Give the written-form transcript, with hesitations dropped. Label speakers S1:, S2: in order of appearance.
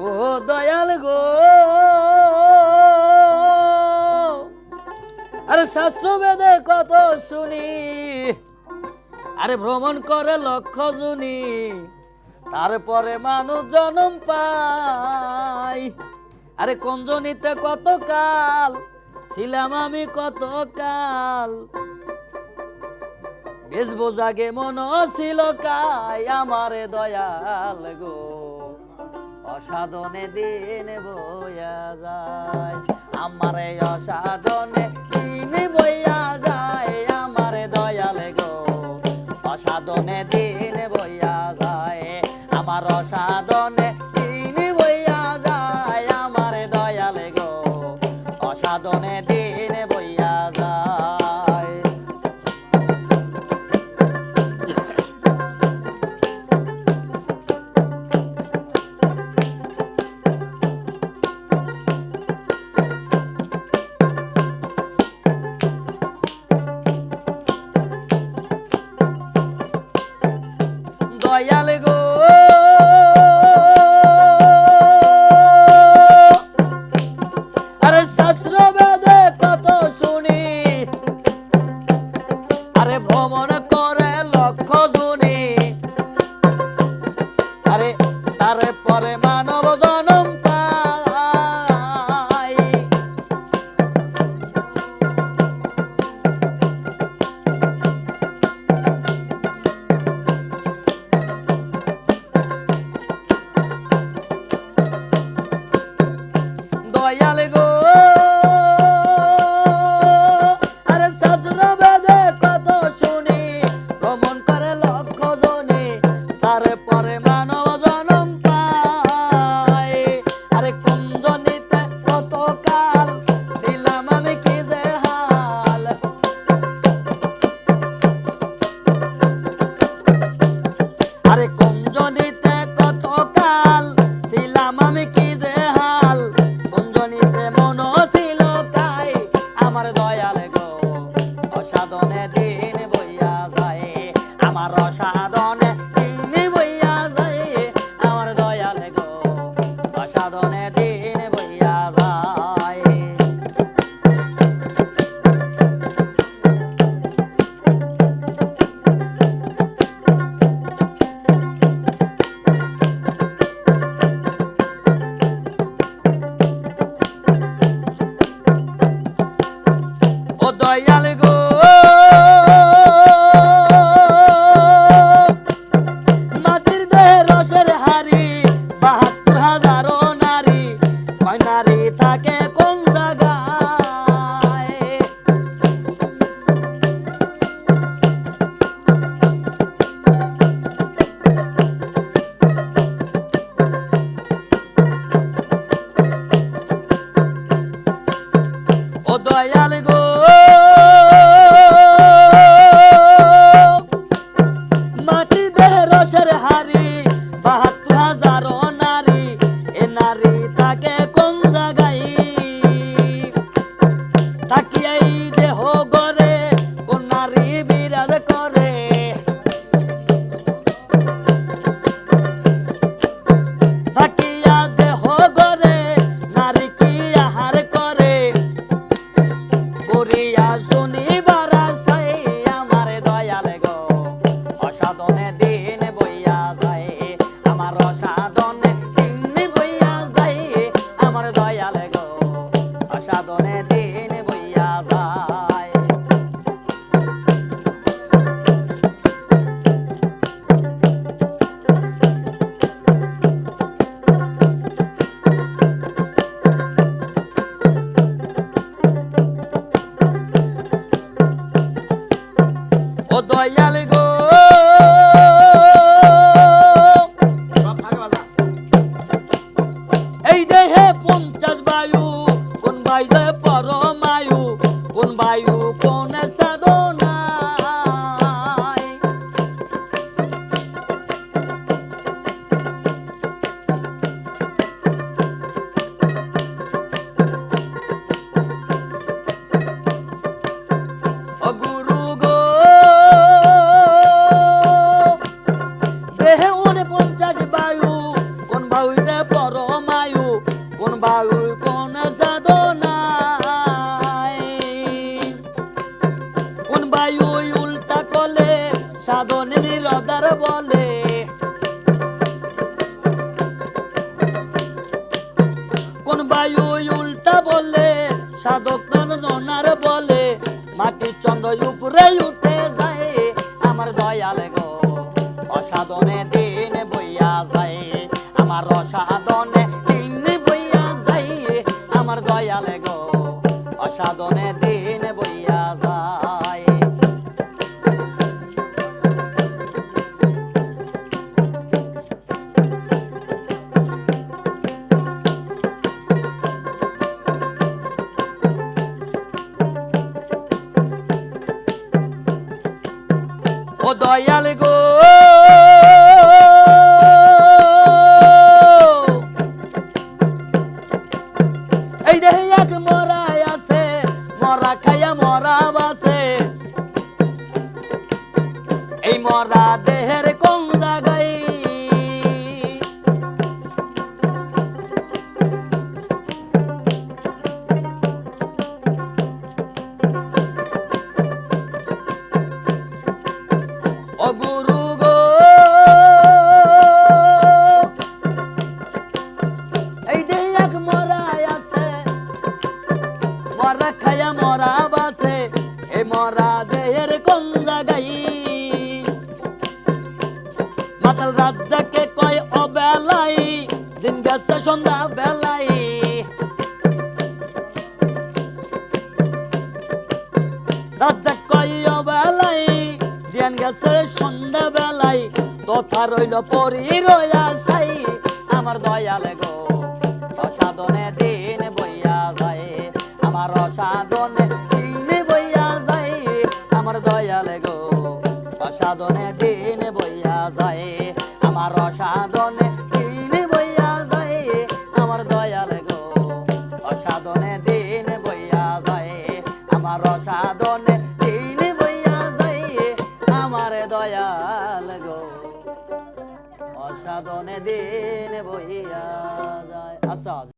S1: ও দয়াল গো, আরে শাস্ত্র বেদে কত শুনি, আরে ভ্রমণ করে লক্ষ জুনি, তারপরে মানুষ জন্ম পায়। আরে কোন জনিতে কত কাল ছিলাম আমি, কত কাল বেশ বোঝাগে মন ছিল কাই। আমারে দয়াল গো, অসাধনে দিন বইয়া যায়, আমারে অসাধনে দিন বইয়া যায়। আমারে দয়াল গো, অসাধনে দিন বইয়া যায়, আমার অসাধনে দিন বইয়া যায়। আমারে দয়াল গো, অসাধনে দিন বইয়া যায়। দয়াল গো, আরে শাস্ত্র বেদে কত শুনি, আরে ভ্রমণ করে লক্ষ জুনি, আরে তারে পরে মানব জন্ম পাই। দয়াল গো, আরে শাস্ত্র বেদে কত শুনি, ভ্রমণ করে লক্ষ জনি, তারপরে মানব জন্ম পাই। আরে কোন জনিতে কত কাল ছিলাম আমি, কি যে হাল। আরে কোন জনিতে কত কাল ছিলাম আমি, কি যে হাল। কোন জনিতে মন ছিল কাই। আমার দয়াল গো, অসাধনে দিন বইয়া যায়, আমার অসাধনে দিন বইয়া যায়। আমার দয়াল গো, অসাধনে দিন বইয়া যায়। ও দয়াল গো, মাটির দেহে রসের হাড়ি, ৭২,০০০ নারী, কয় নারী থাকে কোন জায়গায়। ও দয়াল গো, মাটির দেহে রসের হাড়ি, ৭২,০০০ নারী, এ নারী থাকে কোন জায়গায়। তাকিয়াই দেহ গরে কোন নারী বিরাজ করে। তাকিয়া দেহ গরে নারী কি আহার করে, করিয়া শুনিবার আশায়। আমার দয়াল গো, অসাধনে দিন বইয়া যায়, আমার অসাধনে দিন বইয়া যায়। আমার দয়াল গো, অসাধনে দিন বইয়া যায়। ও দয়াল গো, সদার বলে কোন বায়ু উল্টা বলে সাধক ননার বলে মাটি চন্দ্র উপরে উঠে যায় আমার দয়াল গো অসাধনে দিন বইয়া যায় আমার অসাধনে দিন বইয়া যায় আমার দয়াল গো অসাধনে দিন বইয়া যায় ও দয়াল গো এই দেহে এক মরা আছে মরা খাইয়া মরা বাসে এই মরা দেহের কোন জায়গায় ও গুরু গো এই দেহে এক মরা আছে মরা খাইয়া মরা বাসে এই মরা দেহের কোন জায়গায় মাতাল রাজ্জাকে কয় অবেলাই দিন গেছে সন্ধ্যা বেলাই রাজ্জাক কয় অবেলাই দিন গেছে সন্ধ্যা বেলাই তথা রইল পরীর আশাই আমার দয়াল গো অসাধনে দিন বইয়া যায় আমার অসাধনে দিন বইয়া যায় আমার দয়াল গো অসাধনে দিন বইয়া যায় আমার অসাধনে দিন বইয়া যায় আমার দয়াল গো অসাধনে দিন বইয়া যায় আমার অসাধনে দিন বইয়া যায় আমার দয়াল গো অসাধনে দিন বইয়া যায় আচ্ছা